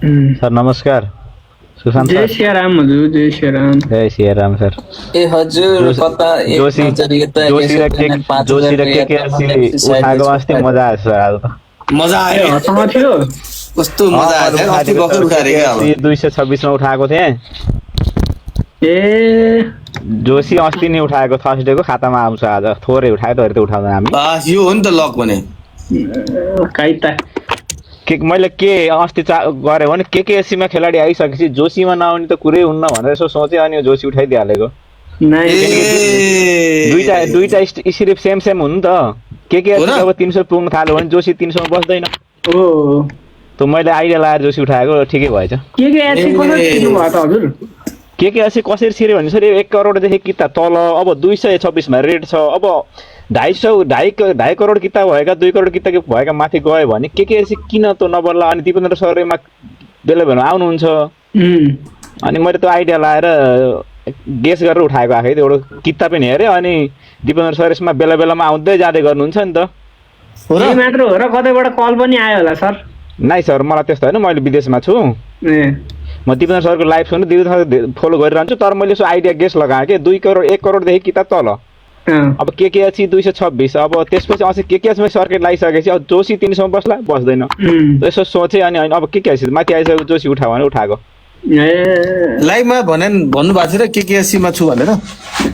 Sir नमस्कार सुशांत जय sir Shri Ram हजुर जय श्री राम जय Shri Ram sir ए हजुर कता एक जोशी नजरिए त जोशी र के जोशी र के उठाएको अस्ति मजा आयो सर आज त मजा आयो हसँग थियो कस्तो मजा आयो अस्ति भर्खर उठाएर के अब 226 मा उठाएको थिए ए जोशी अस्ति नै उठाएको थर्सडे को खातामा आउँछ आज थोरै उठायो त उठाउँदैन हामी बस यो हो नि त लक भने काइता के मैले के अस्ति गरे भने केएससी मा खेलाडी आइसकेपछि जोशीमा नआउने त कुरै हुन्न भनेर यसो सोचे अनि जोशी उठाइदिहालेको दुईटा सिर्फ सेम हुनु त केएससी अब 300 पुग्न थाल्यो भने जोशी 300 मा बस्दैन ओ त मैले आइडिया लाएर जोशी उठाएको ठिकै भएछ केएससी कसरी किन्नु भयो त हजुर केएससी कसरी छिर्यो भने सर 1 करोड देखि किता तल अब 226 मा रेट छ अब 2.5 करोड किता भएका 2 करोड किता भएका माथि गयो भने केएससी किन त नबल्ला अनि दिपेन्द्र सरैमा बेला बेला आउनुहुन्छ अनि मैले त्यो आइडिया लाएर गेस गरेर उठाएको आखे त्यो एउटा किता पनि हेरे अनि दिपेन्द्र सर यसमा बेला बेलामा आउँदै जाँदै गर्नुहुन्छ नि त हो मात्र हो र कतैबाट कल पनि आयो होला सर नाइ सर मलाई त्यस्तो हैन मैले विदेशमा छु म दिपेन्द्र सरको लाइभ सुन्नु दिपेन्द्र फलो गरिरहन्छु तर मैले सो आइडिया गेस लगाएँ के 2 करोड 1 करोड देखि किता तल अब केएससी 226 अब त्यसपछि अझै केएससी मा सर्किट लागिसकेपछि अब जोशी 300 बस्ला बस्दैन यसो सोचे अनि अब केएससी माथि आइसक्यो जोशी उठायो भने उठाएको लाइभमा भन्नु भएको थियो र केएससी मा छु भनेर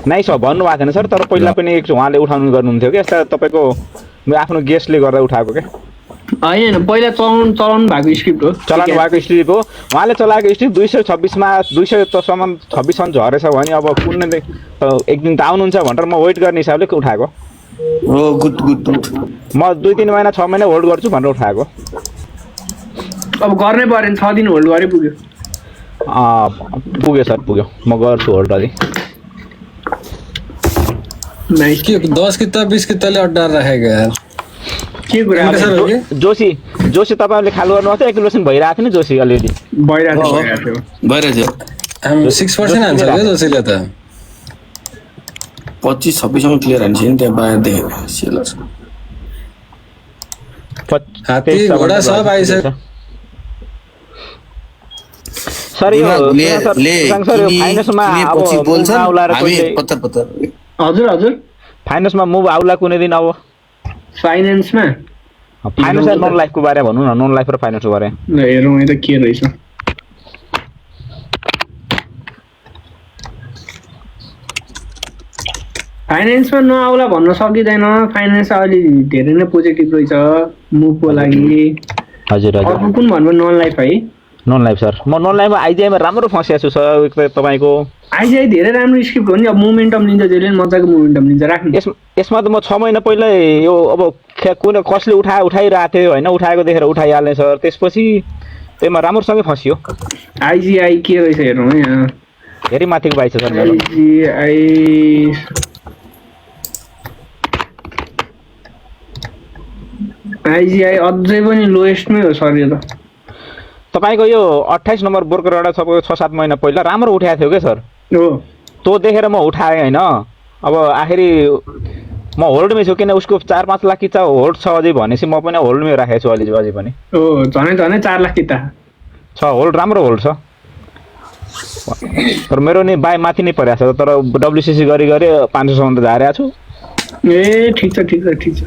नाइ सर भन्नु भएको थिएन सर तर पहिला पनि एक उहाँले उठाउनु गर्नुहुन्थ्यो के यस्ता तपाईको आफ्नो गेस्टले गर्दा उठाएको के हैन पहिला चलाउनु भएको स्क्रिप्ट हो चलाउनु भएको स्क्रिप्ट हो उहाँले चलाएको स्क्रिप्ट 226 मा 200 सम्म 26 सम्म झरेछ भने अब कुन एक दिन त आउनुहुन्छ भनेर म वेट गर्ने हिसाबले उठाएको ओ गुड म 2-3 महिना 6 महिना होल्ड गर्छु भनेर उठाएको अब गर्नै पर्यो 6 दिन होल्ड गरे पुग्यो पुग्यो सर पुग्यो म गर्छु होल्ड अलि नाइस के 10 किता 20 किताले अड्डा राखेको यार के कुरा जोशी तपाईहरुले खाल गर्नु भएको एक्युलेसन भइराको थियो नि जोशी अलरेडी भइरहेछ हाम्रो 6% हान्छ के जोशीले त 25-26 सम्म क्लियर हान्छ नि त्यहाँ बाहिर देखेको सेलर हात्ती घोडा सब आइसक्यो सर यो फाइनान्समा पछि बोल्छ हामी पत्तर हजुर हजुर फाइनान्समा मुभ आउला कुनै दिन अब फाइनान्समा फाइनान्स र नन लाइफको बारे भन्नु न नन लाइफ र फाइनान्सको बारे ल हेरौँ है त के रहेछ फाइनान्समा नआउला भन्न सकिँदैन फाइनान्स अलि धेरै नै पोजिटिभ रहेछ मुभको लागि हजुर हजुर अर्को कुन भन्नु नन लाइफ है नन लाइफ सर म नन लाइफमा आइजिआईमा राम्रो फसेको छु सर तपाईको आइजिआई धेरै राम्रो स्क्रिप्ट हो नि अब मोमेन्टम लिन्छ जहिले मजाको मोमेन्टम लिन्छ राख्नु यसमा त म 6 महिना पहिला यो अब कुन कसले उठाइरहेको थियो हैन उठाएको देखेर उठाइहाल्ने सर त्यसपछि त्यसमा राम्रोसँगै फस्यो आइजिआई के रहेछ हेरौँ है यहाँ धेरै माथिको बाइछ सर मेरो आइजिआई अझै पनि लोएस्टमै हो सर यो त तपाईको यो 28 नम्बर ब्रोकरबाट सबको 6-7 महिना पहिला राम्रो उठाएको थियो के सर हो त्यो देखेर म उठाएँ हैन अब आखिरी म होल्डमै छु किन उसको 4-5 लाख किता होल्ड छ अझै भनेपछि म पनि होल्डमै राखेको छु अझै पनि हो झनै 4 लाख किता छ होल्ड राम्रो होल्ड छ तर मेरो नि बाई माथि नै परेछ तर डब्ल्युसीसी गरी 500 सम्म त झारेको छु ए ठीक छ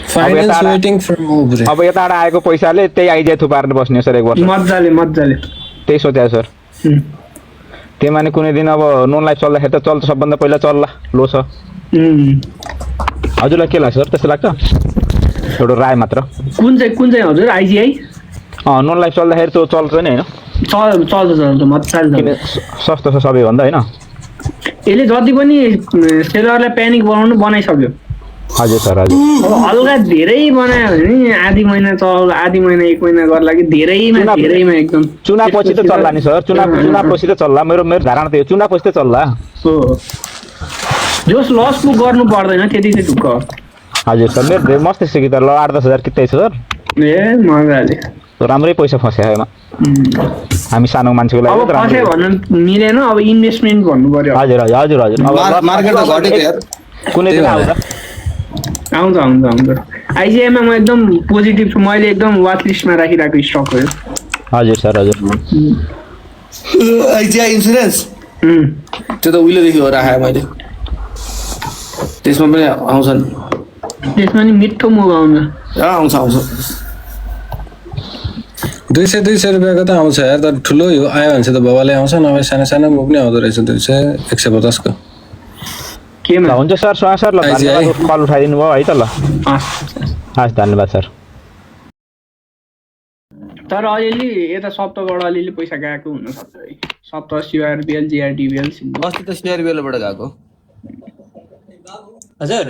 फाइनान्स वेटिङ फर मुभ अब यताबाट आएको पैसाले त्यही आइजिआई थुपार्न बस्ने सर एक वर्ष मज्जाले त्यही सोचे सर त्यही माने कुनै दिन अब नन लाइफ चल्दाखेरि त चल्छ सबभन्दा पहिला चल्ला लो छ हजुरलाई के लाग्छ सर त्यस्तो लाग्छ एउटा राय मात्र कुन चाहिँ हजुर आइजिआई नन लाइफ चल्दाखेरि त्यो चल्छ नि हैन चल्छ मज्जाले सस्तो छ सबैभन्दा हैन यसले जति पनि सेलरलाई प्यानिक बनाइसक्यो हजुर सर हजुर अब हल्का धेरै बनायो भने आधी महिना चल आधी महिना 1 महिना गर्ला कि धेरैमा एकदम चुनावपछि त चल्ला नि सर चुनावपछि त चल्ला मेरो धारणा त यो चुनावपछि त चल्ला हो जोस लस को गर्नु पर्दैन त्यति चाहिँ ढुक्क हजुर सर मेरो मस्त छ कि त ल 8-10 हजार कितै छ सर ए मजाले राम्रै पैसा फस्यो हैन हामी सानो मान्छेको लागि अब फस्यो भन्न मिलेन अब इन्भेस्टमेन्ट भन्नु पर्यो हजुर अब मार्केट घटेको यार कुनै दिन आउँछ आइजिआईमा म एकदम पोजिटिभ छु, मैले एकदम वाच लिस्टमा राखिरहेको स्टक हो यो। हजुर सर हजुर आइजिआई इन्सुरेन्स उम्, त्यो त उहिलेदेखि हो राखेँ मैले। त्यसमा पनि आउँछ नि। त्यसमा नि मिठो मुभ आउँछ। आउँछ आउँछ। 200 रुपियाँको त आउँछ यार, तर ठुलो यो आयो भने चाहिँ त बाबाले आउँछ, नभए सानो सानो मुभ पनि आउँदो रहेछ 200 150 को। ल केमा? हुन्छ सर सुहा सर ल आइजी, धन्यवाद कल उठाइदिनु भयो है त ल हस् धन्यवाद सर। तर अलिअलि यता सप्तबाट अलिअलि पैसा गएको हुनसक्छ है। सप्त सिआरबिएल जिआरडिबिएल अस्ति त सिआरबिएलबाट गएको हजुर।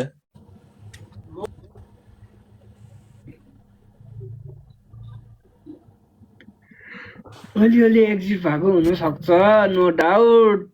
अलिअलि एक्जिट भएको हुनसक्छ, नो डाउट।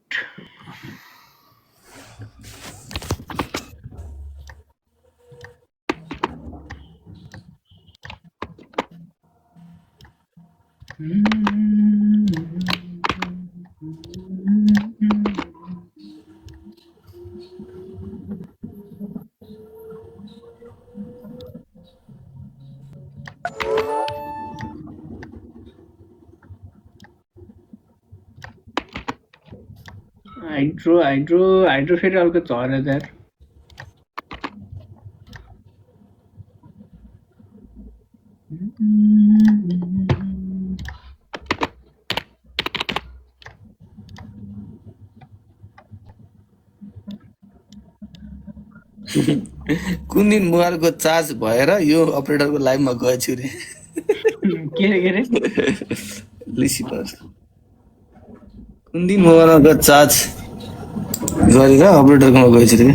हाइड्रो फेरि अर्को झरेछ यार। कुन दिन मोबाइलको चार्ज भएर यो अपरेटरको लाइभमा गएछु रे। के रे लिसिपर कुन दिन मोबाइलको चार्ज गरेर अपरेटरकोमा गएछु रे।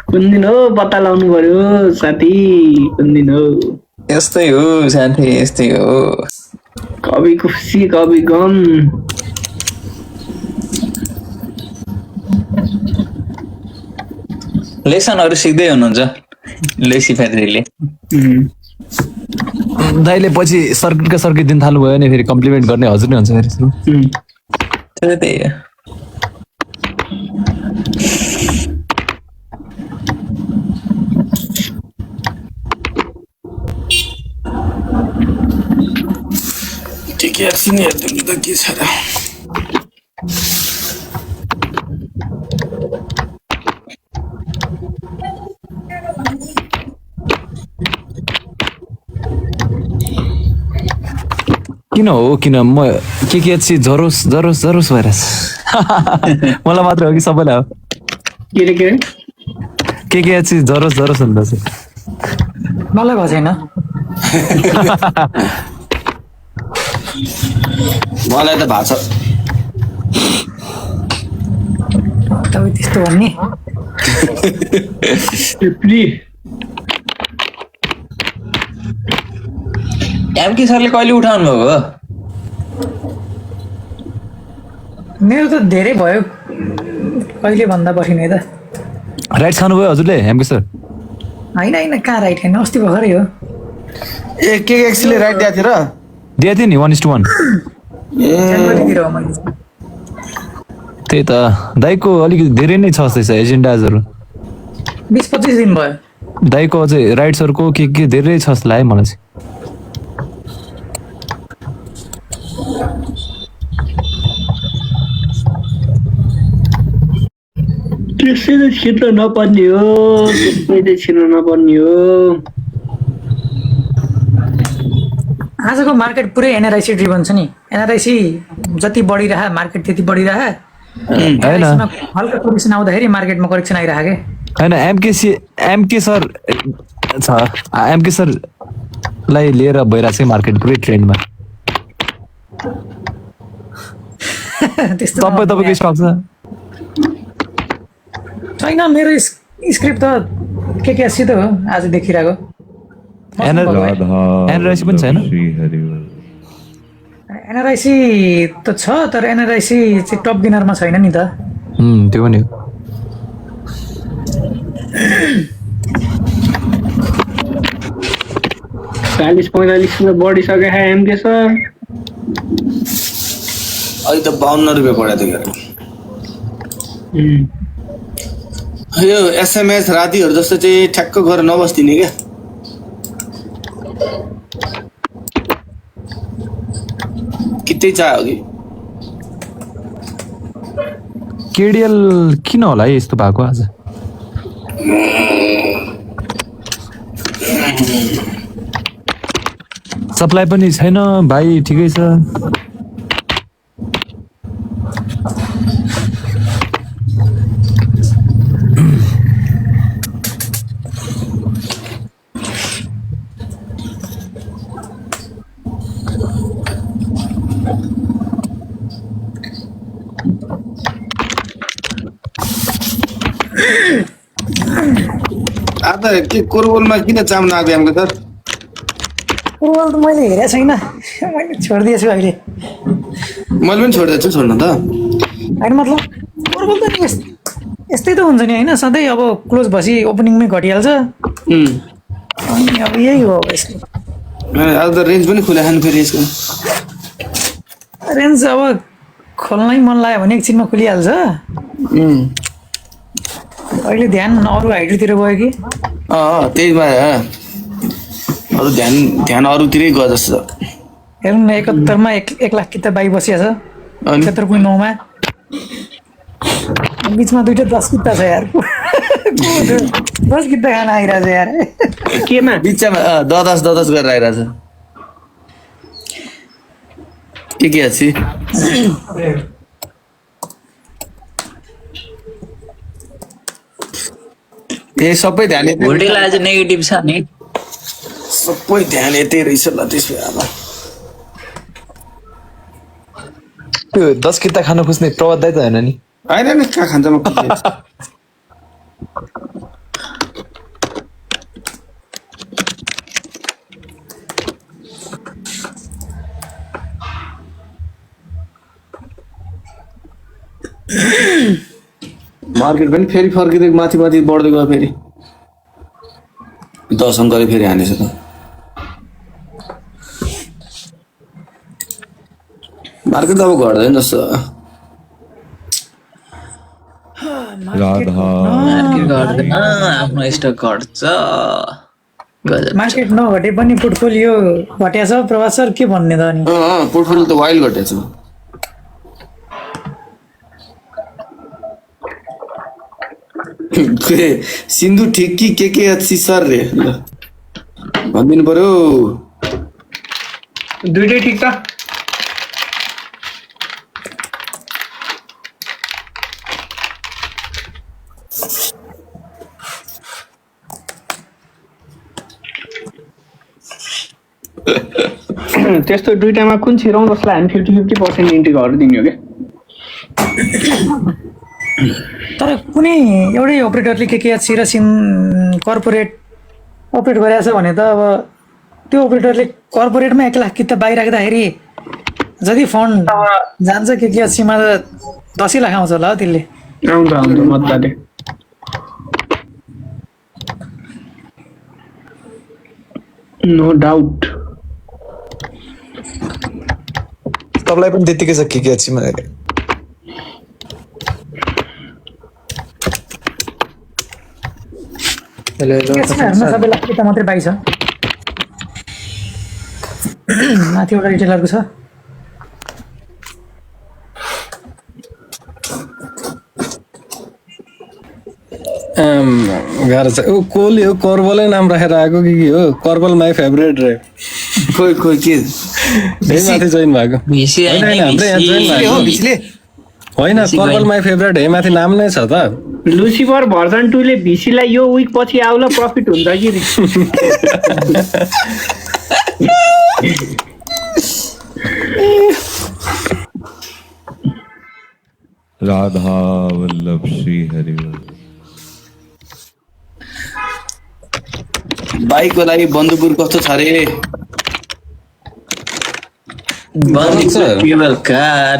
कुन दिन हो पत्ता लाउनु पर्यो साथी, कुन दिन हो? यस्तै हो साथी, यस्तै हो। कभी खुसी कभी गम। लेसनहरू सिक्दै हुनुहुन्छ लेसिफेरीले। दाइले पछि सर्किट दिन थाल्नु भयो भने फेरि कम्प्लिमेन्ट गर्ने हजुर नै हुन्छ फेरि। त्यही हो। ठिकै सिनियरले त के छ र। किन हो किन म के जरोस भएर मलाई मात्र हो कि सबैलाई हो? के रे के जरोस भन्दा चाहिँ मलाई भएको छैन। मलाई त भएको छ। तपाईँ त्यस्तो भन्ने एमके सरले कहिले उठाउनु भएको? मेरो त धेरै भयो, कहिले भन्दा बढी नै त। राइट खानुभयो हजुरले एमके सर? होइन कहाँ राइट होइन, अस्ति भर्खरै हो। ए के एक्सले राइट दिएको थियो र? दिएको थियो नि 1:1। जनवरीतिर हो मैले। त्यही त दाइको अलिकति धेरै नै छ जस्तै छ एजेन्डाजहरू। 20-25 दिन भयो। दाइको अझै राइट्सहरूको के धेरै छ जस्तो लाग्यो मलाई चाहिँ। त्यसै त छिर्न नपर्ने हो, त्यसै त छिर्न नपर्ने हो। आजको मार्केट पुरै एनआरआइसी ड्रिभन छ नि। एनआरआइसी जति बढिरहे मार्केट त्यति बढिरहे। एनआरआइसीमा हल्का करेक्सन आउँदाखेरि मार्केटमा करेक्सन आइरहेको के। होइन एमके सर छ, एमके सरलाई लिएर भइरहेको छ मार्केट पुरै ट्रेन्डमा। त्यस्तो तपाईँको स्टक छ? छैन, मेरो स्क्रिप्ट त के सिधो हो आज देखिरहेको। एनआरआइसी पनि छैन? एनआरआइसी त छ, तर एनआरआइसी चाहिँ टप गेनरमा छैन नि त। त्यो पनि हो। चालीस 45 बढिसक्यो एमके सर। अहिले त 52 रुपियाँ पढाएको थियो। यो एसएमएस रातिहरू जस्तो चाहिँ ठ्याक्क गरेर नबस्दिने क्या कितै चाह्यो कि केडिएल किन होला है यस्तो भएको आज सप्लाई पनि छैन भाइ ठिकै छ आज के कोरबोलमा किन चाम नआएको हाम्रो सर फुटबल त मैले हेरेको छैन मैले छोडिदिएछु अहिले मैले पनि छोडिदिएको छु छोड्न त होइन मतलब फुटबल त नि यस्तै त हुन्छ नि होइन सधैँ अब क्लोज भएपछि ओपनिङमै घटिहाल्छ अनि अब यही हो अब यसको आज त रेन्ज पनि खुला खानु फेरि यसको रेन्ज अब खोल्नै मन लाग्यो भने एकछिनमा खुलिहाल्छ अहिले ध्यान अरू हाइड्रोतिर गयो कि त्यही भएर अरू ध्यान अरूतिरै गयो जस्तो छ हेर्नु न 71मा 1 लाख किता बाई बसिया छ 71.9 मा बिचमा दुईटा 10 किता छ यार 10 किता खान आइरहेछ यार केमा बिचमा ददस गरेर आइरहेछ के अछि ए सबै ध्यान यतै भोल्टेजलाई आज नेगेटिभ छ नि सबै ध्यान यतै रहेछ ल त्यसो अब त्यो 10 किता खान खोज्ने प्रवत दाइ त होइन नि होइन नि कहाँ खान्छ म मार्केट पनि फेरि फर्किँदै माथि बढ्दै गयो फेरि 10 अङ्कले फेरि हानेछ त मार्केट त अब घट्दैन जस्तो आफ्नो स्टक घट्छ मार्केट नघटे पनि पोर्टफोलियो घट्या छ प्रभास सर के भन्ने त अनि पोर्टफोलियो त वाइल्ड घटेछ सिन्धु ठिक कि के अच्छी सर रे भनिदिनु पर्यो दुईटै ठिक छ त्यस्तो दुईटामा कुन छिराउँ जसलाई हामी 50-50% इन्ट्री गरेर दिने हो क्या तर कुनै एउटै अपरेटरले केकेएचसी र सिम कर्पोरेट अपरेट गरेको छ भने त अब त्यो अपरेटरले कर्पोरेटमा 1 लाख किता बाहिर राख्दाखेरि जति फन्ड जान्छ केकेएचसीमा त 10 लाख आउँछ होला त्यसले आउँछ मजाले नो डाउट तपाईँलाई पनि त्यतिकै छ के अछि मलाई केकेएचसीमा 90 लाख किता मात्रै बाइ छ माथि एउटा रिटेलरको छ गाह्रो छ कोहली हो कर्बलै नाम राखेर आएको कि हो कर्बल माई फेभरेट रे खोइ के माथि जोइन भएको भिसी होइन, हाम्रै यहाँ जोइन भएको होइन कर्बल माई फेभरेट है माथि नाम नै छ त लुसिफर भर्जन 2 ले भिसीलाई यो विक पछि आउला प्रफिट हुन्छ कि राधा वल्लभ श्री हरि बाइकको लागि बन्दुपुर कस्तो छ रे केबल कार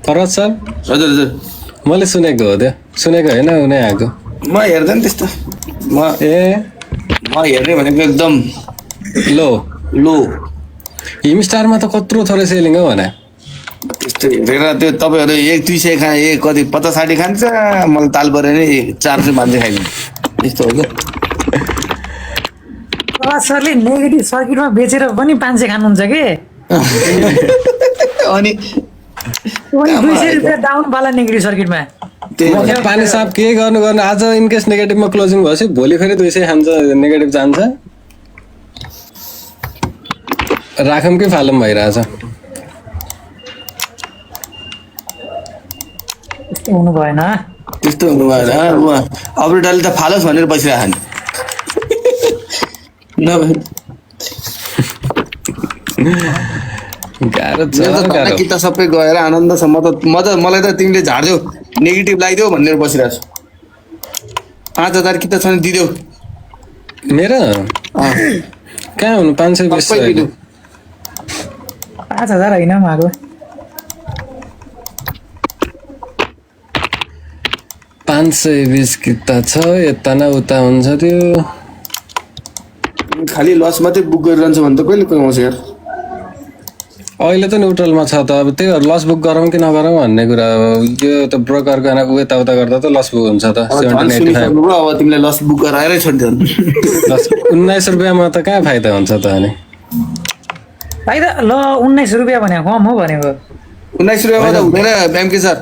फरज सर हजुर हजुर मैले सुनेको हो त्यो सुनेको होइन उनी आएको म हेर्दैन त्यस्तो म हेर्ने भनेको एकदम लो लो हिम स्टारमा त कत्रो थोरै सेलिङ हो भने त्यस्तो हेरेर त्यो तपाईँहरू 100-200 खाए कति 50-60 खान्छ, मलाई ताल पऱ्यो भने 400 मान्छे खाइदिनु यस्तो हो क्या। प्रभात सरले नेगेटिभ सर्किटमा बेचेर पनि 500 खानुहुन्छ के अनि 200 रुपियाँ डाउन वाला नेगेटिभ सर्किटमा त्यही पानी साप के गर्नु आज इनकेस नेगेटिभमा क्लोजिङ भएपछि भोलि फेरि 200 खान्छ, नेगेटिभ जान्छ। राखौँ कि फालौँ भइरहेछ। त्यस्तो हुनु भएन। त्यस्तो हुनु भएन। अपरेटरले त फालोस् भनेर बसिरहेको नभए गाह्रो छ कि त सबै गएर आनन्द छ। मलाई त तिमीले झार्देऊ नेगेटिभ लगाइदेऊ भनेर बसिरहेको छु। 5000 कि त छ भने दिदेऊ। मेरो कहाँ हुनु 520 दिदेऊ। 5000 होइन मागो 520 किता छ, यता न उता हुन्छ त्यो। खालि लस मात्रै बुक गरिरहन्छ भने त कहिले कमाउँछ यार। अहिले त न्युट्रलमा छ त, अब त्यही लस बुक गरौँ कि नगरौँ भन्ने कुरा हो। यो त ब्रोकरको यताउता गर्दा त लस बुक हुन्छ त। 1785 अब तिमीले लस बुक गराएरै छोडिदियो। 19 रुपियाँमा त कहाँ फाइदा हुन्छ त अनि। फाइदा ल 19 रुपियाँ भने कम हो भनेको। 19 रुपियाँमा त हुँदैन एमके सर,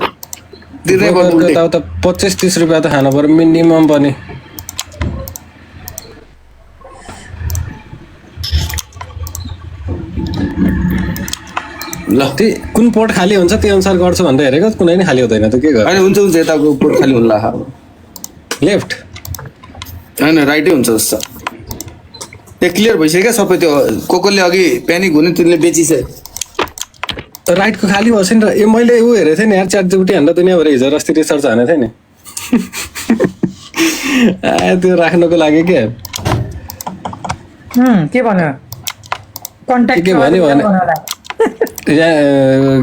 तिर्नै पर्छ उल्टे। यताउता 25-30 रुपियाँ त खानु पर्यो मिनिमम पनि। ल कुन पोर्ट खाली हुन्छ त्यो अनुसार गर्छु भन्दै हेरेको, कुनै नि खाली हुँदैन त के गर्नु। होइन हुन्छ यताको पोर्ट खालि हुन्ला। लेफ्ट होइन राइटै हुन्छ जस्तो। त्यो क्लियर भइसक्यो सबै। त्यो कसले अघि प्यानिक हुने तिमीले बेचिसक्यो। राइटको खाली भएछ नि र। ए मैले ऊ हेरेको थिएँ नि यार, च्याट जिपिटी हान्दा दुनियाँभरि हिजो अस्ति रिसर्च हानेको थिएँ नि। त्यो राख्नको लागि के के भन्यो कन्ट्याक्ट के भन्यो भने यहाँ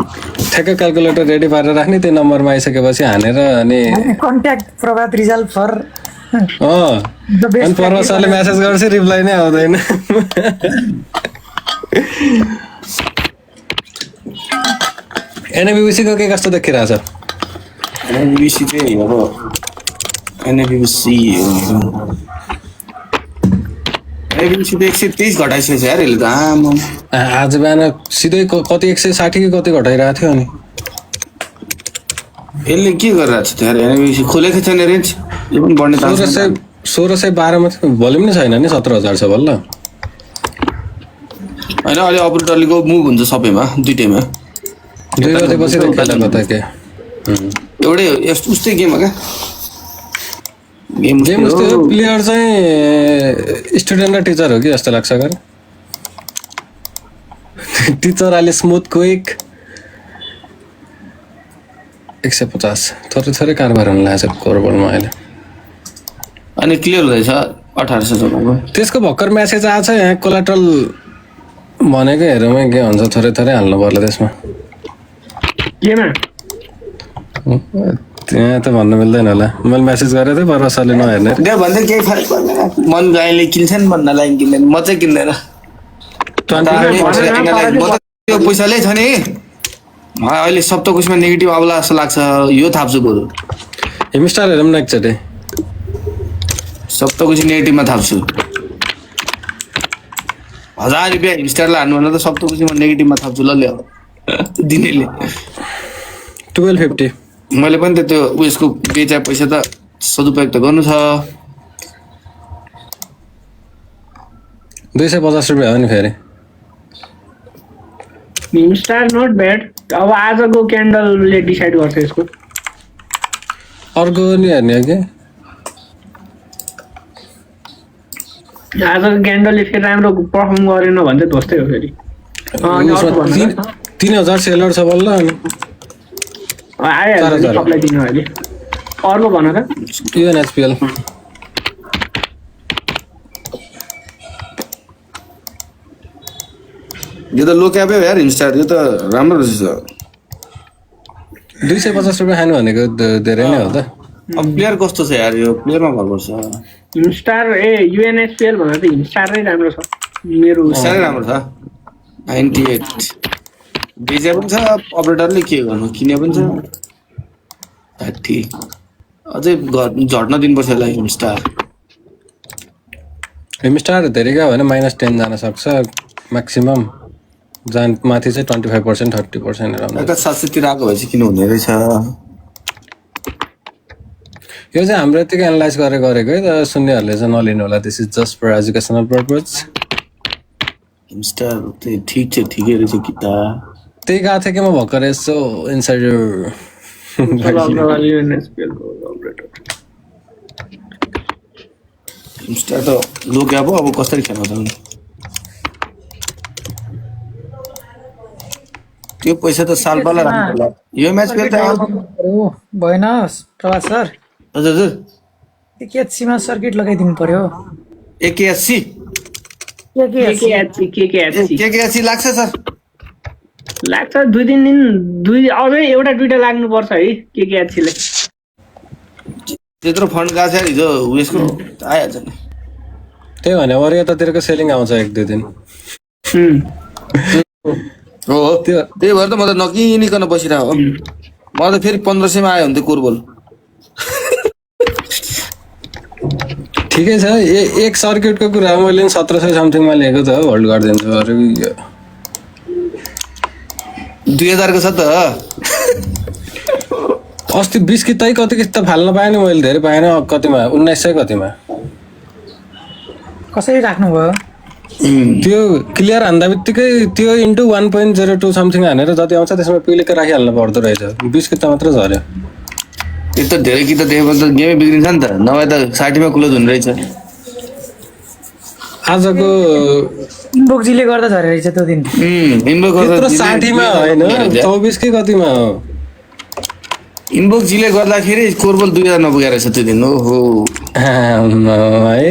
ठ्याक्क क्यालकुलेटर रेडी पारेर राख्ने, त्यो नम्बरमा आइसकेपछि हानेर अनि कन्ट्याक्ट प्रभात रिजल्ट फर अनि पर्वतले मेसेज गर्छ रिप्लाई नै आउँदैन। एनएबिसी को के कस्तो देखिरहेछ? एनएबिसी चाहिँ अब एनएबिसी त 123 घटाइसकेको छ यार यसले त। आमा आज बिहान सिधै कति 160 कि कति घटाइरहेको थियो अनि यसले के गरिरहेको छ यार। एनएबिसी खोलेको छैन रेन्ज, यो पनि बढ्ने 1612 मा भोल्युम नै छैन नि, 17000 छ बल्ल। होइन अहिले अपरेटरले मुभ हुन्छ सबैमा, दुइटैमा। 2 बजेपछि देखिला कता के एउटै उस्तै गेम हो क्या। गेम उस्तै हो। प्लेयर चाहिँ स्टुडेन्ट र टिचर हो कि जस्तो लाग्छ कर। टिचर अलि स्मुथ क्विक 150 थोरै कारबार हुन लागेको छ कोरबलमा अहिले। अनि क्लियर हुँदैछ 1800 जग्गाको। त्यसको भर्खर मेसेज आएको छ यहाँ कोलाट्रल भनेको हेरौँ के हुन्छ, थोरै हाल्नु पर्ला त्यसमा। केमा त्यहाँ त भन्नु मिल्दैन होला, मैले मेसेज गरेको थिएँ पर्व सरले नहेर्ने। त्यो भन्दा केही फरक पर्दैन, मन गाईले किन्छन् भन्नलाई किन्दैन, म चाहिँ किन्दैन। त्यो पैसाले छ नि अहिले सप्तकोशमा नेगेटिभ आउला जस्तो लाग्छ। यो थाप्छु बरु हिमस्टार हेरौँ न एकचोटि। सप्तकोशी नेगेटिभमा थाप्छु। 1000 रुपियाँ हिमस्टारलाई हान्नु भन्दा त सप्तकोशीमा नेगेटिभमा थाप्छु। ल ल्याऊ दिनेले 1250। मैले पनि त त्यो उयसको बेचा पैसा त सदुपयोग त गर्नु छ। 250 रुपियाँ हो नि फेरि। Star not bad. अब आजको क्यान्डलले डिसाइड गर्छ यसको। अर्को नि हेर्ने हो कि आजको क्यान्डलले फेरि राम्रो पर्फर्म गरेन भने चाहिँ ध्वस्तै हो फेरि। अनि अर्को भन्नु त 3000 सेलर छ बल्ल अनि आइहाल्छ सबलाई दिनु अहिले। अर्को भन त युएनएचपिएल यो त लो क्यापै हो यार हिमस्टार। यो त राम्रो रहेछ। 250 रुपियाँ खानु भनेको धेरै नै हो त। अब प्लेयर कस्तो छ यार, यो प्लेयरमा भर पर्छ। हिमस्टार युएनएसपिएल भन्दा त हिमस्टार नै राम्रो छ मेरो। साह्रै राम्रो छ। 98 बेचे पनि छ अपरेटरले के गर्नु किने पनि छ ठिक अझै झट्न दिनुपर्छ यसलाई स्टार स्टार धेरै गयो भने -10 जान सक्छ म्याक्सिमम जान माथि चाहिँ 25% 30% अराउन्ड एउटा 700 तिर आएको भए चाहिँ किन हुने रहेछ यो चाहिँ हाम्रो यतिकै एनालाइज गरेको है तर सुन्नेहरूले चाहिँ नलिनु होला this is just for educational purpose star चाहिँ ठिक छ ठिकै रहेछ किता त्यही गएको थियो कि म भर्खर यसो इन्साइडर स्टार त लोक्या पो अब कसरी खेल्नु त त्यो पैसा त सालपाला राख्नु होला यो म्याच खेल्दा भएन प्रभात सर हजुर हजुर केकेएचसीमा सर्किट लगाइदिनु पर्यो एकेएससी केकेएससी लाग्छ सर लाग्छ 2-3 दिन अझै दुईटा लाग्नुपर्छ है केकेएचसीले त्यत्रो फन्ड गएको छ हिजो उयसको आइहाल्छ नि त्यही भने अरू यतातिरको सेलिङ आउँछ 1-2 दिन हो त्यही भएर त म त नकिनिकन बसिरहेको हो मलाई त फेरि 1500 मा आयो भने त कुरबल ठिकै छ एक सर्किटको कुरा मैले 1700 समथिङमा लिएको त होल्ड गरिदिन्छु अरू 2000 को छ त अस्ति 20 किता कति किस्ता फाल्न पाएन मैले धेरै पाएन कतिमा 1900 कतिमा कसरी राख्नुभयो त्यो क्लियर हान्दा बित्तिकै त्यो इन्टु 1.02 समथिङ हानेर जति आउँछ त्यसमा पिलेर राखिहाल्नु पर्दो रहेछ 20 किता मात्र झऱ्यो त्यो त धेरै किता देखेपछि त गेमै बिग्रिन्छ नि त नभए त 60 मा क्लोज हुने रहेछ आजको इनबोक्सले गर्दा झरे रहेछ त्यो दिन इनबोक्स त्यत्रो 60 मा हैन 24 के कतिमा हो इनबोक्स जिले गर्दाखेरि कोरबल 2000 नपुगेर रहेछ त्यो दिन ओहो है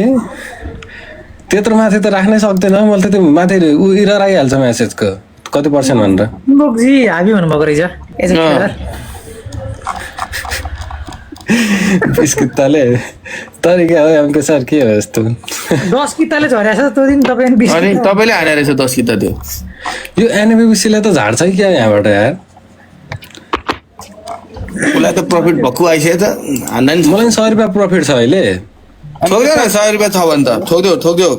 त्यत्रो माथि त राख्नै सक्दैन मैले त त्यो माथि इरर आइहाल्छ मेसेजको कति पर्सेन्ट भनेर इनबोक्सजी हाबी भन्नुभएको रहेछ एज अ प्लेयर 20 किताले तरिका हो एमके सर के हो यस्तो 10 किताले झरेछ त्यो दिन तपाईँ 20 अनि तपाईले हाने रहेछ 10 किता त्यो यो एनबिबिसीले त झार्छ कि क्या यहाँबाट यार उसलाई त प्रफिट भक्कु आइसक्यो त हान्दा नि मलाई 100 रुपियाँ प्रफिट छ अहिले ठोक्यो न 100 रुपियाँ छ भने त ठोक्यो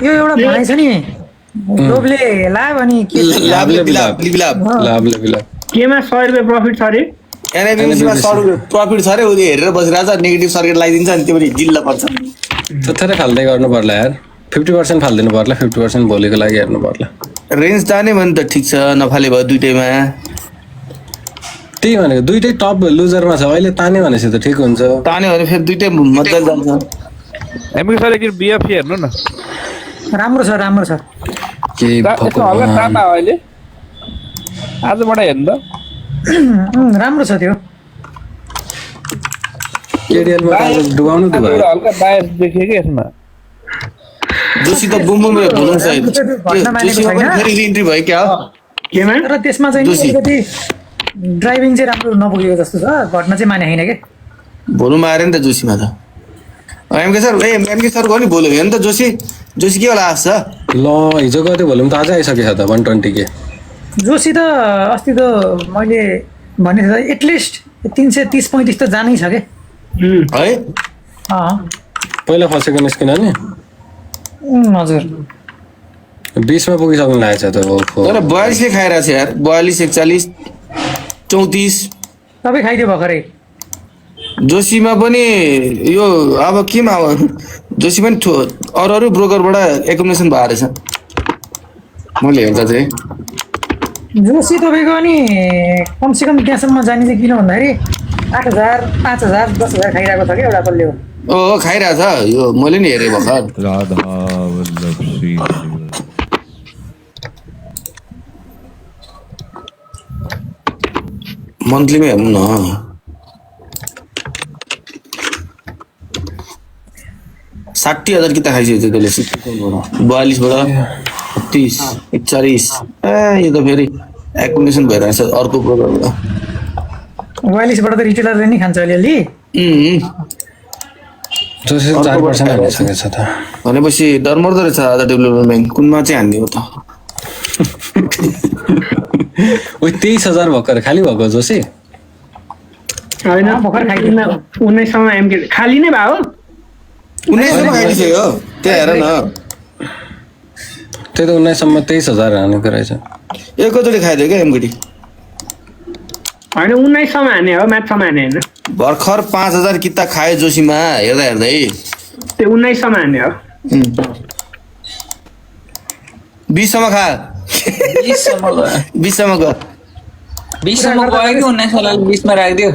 यो एउटा भनाइ छ नि लोभले लाभ अनि के लाभले बिलाप लाभले बिला केमा 100 रुपियाँ प्रफिट छ अरे एनआइबिसीमा 100 रुपियाँ प्रफिट छ रे उले हेरेर बसिरहेछ नेगेटिभ सर्किट लगाइदिन्छ अनि त्यो पनि जिल्ला पर्छ थोरै फाल्दै गर्नु पर्ला यार 50% फाल्दिनु पर्ला 50% भोलिको लागि हेर्नु पर्ला रेन्ज ताने भने त ठिक छ नफाले भयो दुईटैमा त्यही भनेको दुईटै टप लुजरमा छ अहिले ताने भनेपछि त ठिक हुन्छ ताने भने फेरि दुईटै मजाले जान्छ एमके सर एकचोटि बिएफसी हेर्नु न राम्रो छ के यसो हल्का ताता हो अहिले आजबाट हेर्नु त राम्रो छ त्यो केडिएलमा आज डुबाउनु त भयो हल्का बायस देखियो कि यसमा जोशी त बुम बुम भुलुङ सहित जोशीमा पनि फेरि इन्ट्री भयो क्या हो केमा तर त्यसमा चाहिँ नि अलिकति ड्राइभिङ चाहिँ राम्रो नपुगेको जस्तो छ घटना चाहिँ माने होइन के भोलुमा आएर नि त जोशीमा त एमके सर हो नि भोलु हेर्नु त जोशी के होला आश छ ल हिजो गयो भोल्युम त अझै आइसकेछ त 120 के जोशी त अस्ति त मैले भनेको थिएँ एटलिस्ट 330-35 त जानै छ के है पहिला फसेको निस्किन नि हजुर 20 मा पुगिसक्नु लागेछ त तर 42 ले खाइरहेछ यार 42 41 34 तपाईँ खाइदियो भर्खरै जोशीमा पनि यो अब केमा अब जोशी पनि अरू ब्रोकरबाट एकोमोडेसन भएर रहेछ मैले हेर्दा चाहिँ जोशी तपाईँको अनि कमसेकम त्यहाँसम्म जाने चाहिँ किन भन्दाखेरि 8,000 5,000 10,000 खाइरहेको छ कि एउटा कसले हो खाइरहेछ यो मैले नि हेरेँ भर्खर राधा वल्लभ श्री हरि मन्थलीमै हेर्नु न 60,000 किता खाइसकेको थियो त्यसले 42 बाट 30 41 यो त फेरि एकोमोडेसन भइरहेछ अर्को प्रोग्रामबाट 42 बाट त रिटेलरले नि खान्छ अलिअलि जोशी 4% हालिसकेको छ त भनेपछि डर मर्दो रहेछ आज डेभलपमेन्ट ब्याङ्क कुनमा चाहिँ हान्ने हो त उही 23,000 भर्खर खाली भएको जोसी होइन भर्खर खाइदिनु। 1900 मा एमके खाली नै भयो 1900 खाइदियो त्यहाँ हेर न त्यही त 19 सम्म 23,000 हानेको रहेछ एकैचोटि खाइदियो क्या एमकेटी होइन 1900 मा हाने हो म्याचमा हाने होइन भर्खर 5,000 किता खायो जोशीमा हेर्दा हेर्दै त्यो 1900 मा हाने हो 20 सम्म खा 20 सम्म गयो 20 सम्म गयो 20 सम्म गयो कि 19 वाला 20 मा राखिदियो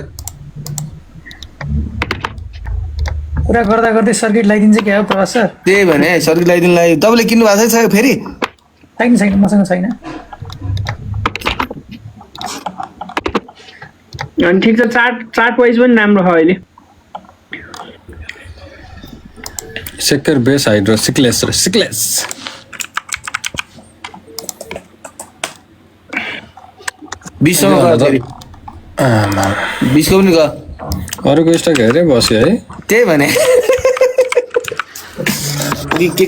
कुरा गर्दा गर्दै सर्किट लगाइदिन्छ क्या हो प्रभास सर? त्यही भने सर्किट लगाइदिनुलाई तपाईँले किन्नु भएको छ फेरि छैन छैन मसँग छैन। अनि ठिक छ चार्ट वाइज पनि राम्रो छ अहिले सेक्टर बेस हाइड्रो सिक्लेस 20 सम्म गयो फेरि 20 को पनि गयो अरूको स्टक हेरे बस्यो है त्यही भने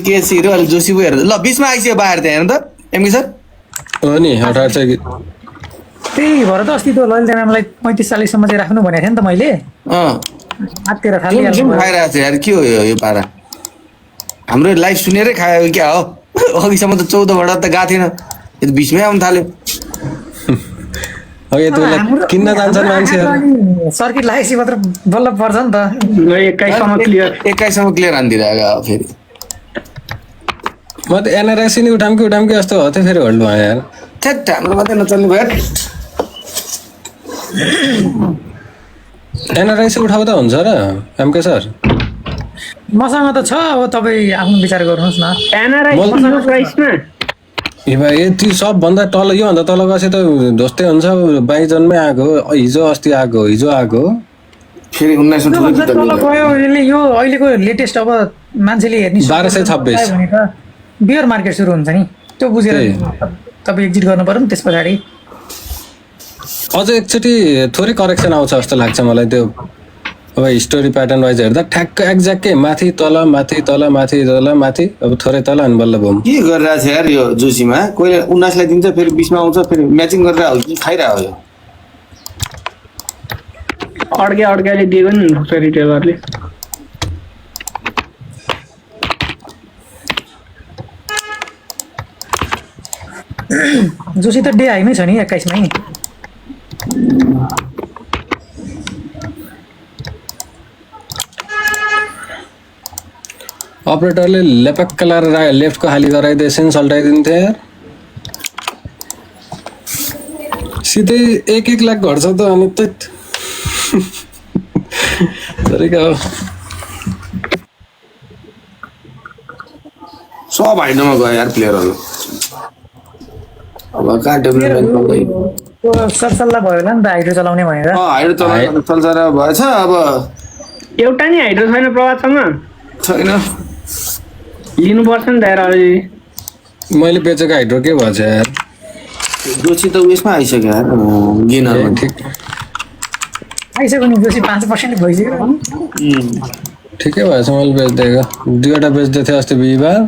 के सिरो अलि जोसी पो हेर्दा ल 20 मा आइसक्यो बाहिर त्यहाँ हेर्नु त एमके सर हो नि 18 चाहिँ त्यही भएर त अस्ति त्यो ललित नामलाई 35-40 सम्म चाहिँ राख्नु भनेको थिएँ नि त मैले हाततिर थालिहाल्नु भयो। खाइरहेको छ यार के हो यो पारा हाम्रो लाइभ सुनेरै खायो क्या हो अघिसम्म त 14 बाट त गएको थिएन यो 20 मै आउनु थाल्यो हो यति बेला किन्न जान्छन् मान्छेहरू सर्किट लागेपछि मात्र बल्ल पर्छ नि त। 21 सम्म क्लियर 21 सम्म क्लियर हानिदिरहेको फेरि म त एनआरएस नि उठाम कि जस्तो हो त फेरि होल्ड भयो यार थेट हाम्रो मात्रै नचल्नु भयो एनआरएस उठाउँदा हुन्छ र एमके सर मसँग त छ अब तपाईँ आफ्नो विचार गर्नुहोस् न। एनआरआई म- प्राइसमा यति सबभन्दा तल योभन्दा तल गएपछि त ढोस्टै हुन्छ बाइजनमै आएको हिजो अस्ति आएको फेरि 19 ठुलो त्योभन्दा किताब तल गयो यसले यो अहिलेको लेटेस्ट अब मान्छेले हेर्ने 1226 भने त बियर मार्केट सुरु हुन्छ नि त्यो बुझेर तपाईँ एक्जिट गर्नु पर्यो नि त्यस पछाडि। अझ एकचोटि थोरै करेक्सन आउँछ जस्तो लाग्छ मलाई त्यो अब हिस्टोरी प्याटर्न वाइज हेर्दा ठ्याक्क एक्ज्याक्टै माथि तल माथि तल माथि तल माथि अब थोरै तल अनि बल्ल बम के गरिरहेको छ यार यो जोशीमा कोहीले 19 लाई दिन्छ फेरि 20 मा आउँछ फेरि म्याचिङ गरेर हो कि खाइरहेको यो अड्काले दिएको नि हुन्छ रिटेलरले जोसी त डे हाईमै छ नि 21 मै। अपरेटरले लेपक्क लाएर लेफ्टको खाली गराइदिएछन् सल्टाइदिन्थे यार सिधै 1 लाख घट्छ त अनि त्यत तरिका हो सब हाइडमा गयो यार प्लेयरहरू अब कहाँ डेभलपमेन्ट गर्दै त्यो सरसल्लाह भयो होला नि त हाइड्रो चलाउने भनेर। हाइड चलाउनु चल्छ र भएछ अब एउटा नि हाइड्रो छैन प्रभातसँग छैन लिनुपर्छ नि त यार अलि मैले बेचेको हाइड्रो के भएछ यार जोशी त उयसमा आइसक्यो यार गेनरमा ठिक आइसक्यो नि जोसी 5% भइसक्यो। ठिकै भएछ मैले बेच्दिएको 2वटा बेच्दै थिएँ अस्ति बिहिबार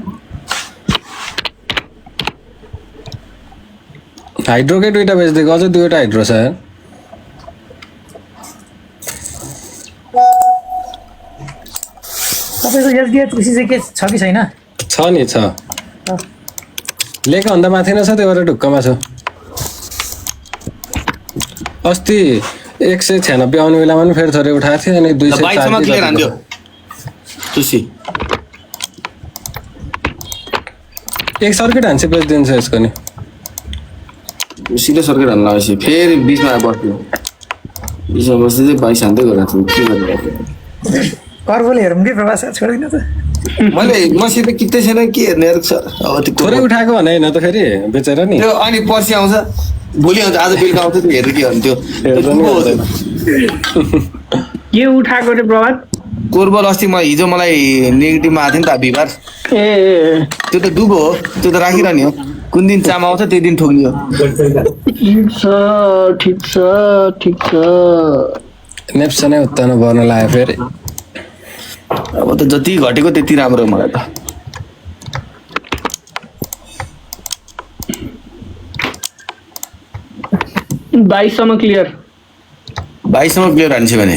हाइड्रोकै 2टा बेच्दिएको अझै 2वटा हाइड्रो छ यार तपाईँको एसडिएच कृषि चाहिँ के छ कि छैन? छ नि छ लेखा भन्दा माथि नै छ त्यो भएर ढुक्कमा छ अस्ति 196 आउने बेलामा पनि फेरि थोरै उठाएको थिएँ अनि 22 सम्म क्लियर हान्दियो जोशी एक सर्किट हान्छ बेचिदिन्छ यसको नि सिधै सर्किट हाल्न लगाएपछि फेरि 20 मा बस्यो 20 मा बस्दै चाहिँ 22 हान्दै गएको छु के गरिरहेको कर्बोले हेरौँ कि प्रभास छोड्दिन त। मसित कित्तै छैन के हेर्ने यार सर अब त्यो थोरै उठाएको भने होइन त फेरि बेचेर नि त्यो अनि पर्सि आउँछ भोलि आउँछ आज बेलुका आउँछ त्यो हेर्नु के गर्नु त्यो दुबो हो त्यो। के उठाएको रे प्रभात कोरबल अस्ति हिजो मलाई नेगेटिभमा आएको थियो नि त बिहिबार ए त्यो त डुबो हो त्यो त राखिरहने हो कुन दिन चाम आउँछ त्यही दिन ठोक्ने हो ठिक छ नेप्स नै उत्तानो पर्न लाग्यो फेरि अब त जति घटेको त्यति राम्रो हो मलाई त 22सम्म क्लियर 22सम्म प्लेयर हान्छ भने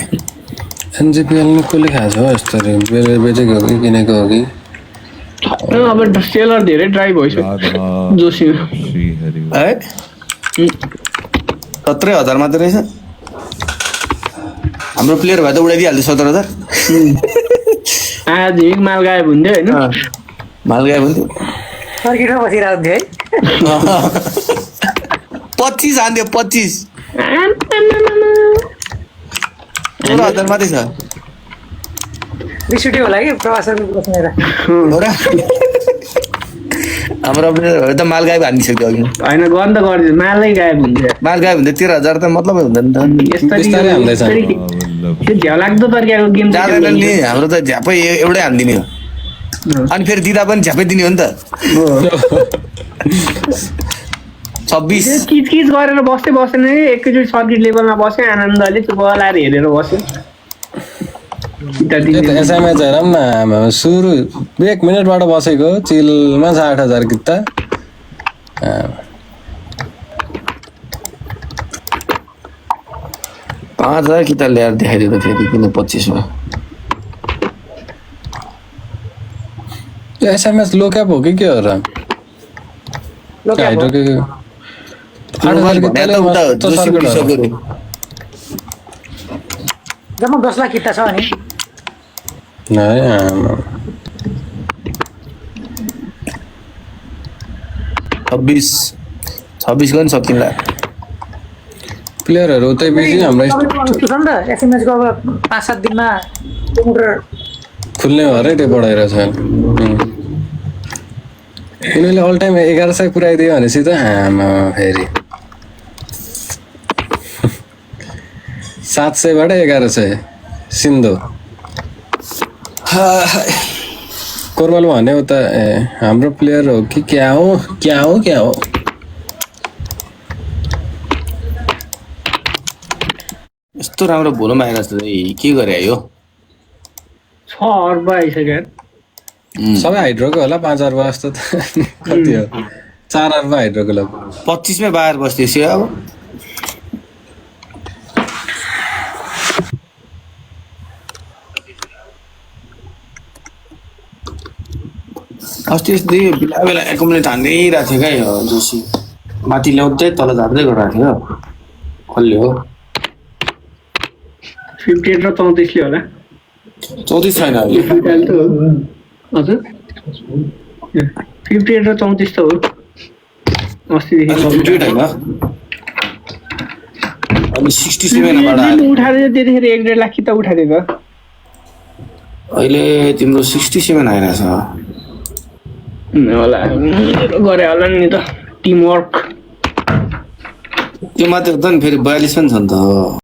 एनजिपिएल नि कसले खाएको हो यस्तो बेचेको हो कि किनेको हो कि अब सेलर धेरै ड्राई भइसक्यो राधा जोशीमा श्री हरि है 17,000 मात्र रहेछ हाम्रो प्लेयर भए त उडाइदिइहाल्थ्यो 17,000 आज हिँड माल गायब हुन्थ्यो होइन माल गयो भने सर्किटमा बसिरहेको थियो है 25 हान्थ्यो 25 16,000 मात्रै छ रिस उठ्यो होला कि प्रवासको बस्नेर हो र हाम्रो प्लेयरहरू त माल गायब हानिसक्यो अघि होइन गर्नु त गरिदियो मालै गायब हुन्थ्यो माल गायब हुँदा 13,000 त मतलबै हुँदैन नि त बिस्तारै हान्दैछ। त्यो झ्याउलाग्दो तरिकाको गेम जाँदैन नि हाम्रो त झ्यापै एउटै हानिदिने हो अनि फेरि दिँदा पनि झ्यापै दिने हो नि त 26 किचकिच गरेर बस्दै बसेन कि एकैचोटि सर्किट लेभलमा बस्यो आनन्दले चुप लाएर हेरेर बस्यो एसएमएच हेरौँ न सुरु 1 मिनटबाट बसेको चिलमा 60,000 किता 5,000 किता ल्याएर देखाइदियो त फेरि किन 25 मा एसएमएच लोक्याप हो कि के हो र हाइड्रो के 8,000 किताले मस्त सर्किट हो जम्मा 10 लाख किता छ अनि नै आमा 26 गर्न सकिन्छ प्लेयरहरू उतै बिजी हाम्रो छ नि त एसएमएच को अब 5-7 दिनमा कम्प्युटर खुल्ने भएर त्यो बढाइरहेछ उनीहरूले अल टाइम 1100 पुऱ्याइदियो भनेपछि त आमा फेरि 700 बाट 1100 सिन्धु कोरबल भन्यो उता हाम्रो प्लेयर हो कि क्या हो यस्तो राम्रो भोलुमा आइरहेको छ के गरे यो 6 अर्ब आइसक्यो सबै हाइड्रोको होला 5 अर्ब जस्तो त कति हो 4 अर्ब हाइड्रोको ल 25 मै बाहिर बस्दैछ अब अस्ति यस्तै बेला एकोमोलेट हान्दिरहेको थियो क्या यो जोशी माथि ल्याउँदै तल झार्दै गरिरहेको थियो कसले हो 58 र 34 ले होला 34 छैन अहिले हजुर 58 र 34 त हो अस्तिदेखि 58 होइन अनि 67 बाट उठाएर त्यतिखेर 1.5 लाख किता उठाइदियो त अहिले तिम्रो 67 आइरहेछ होला गरे होला नि त टिम वर्क त्यो मात्र त नि फेरि 42 पनि छ नि त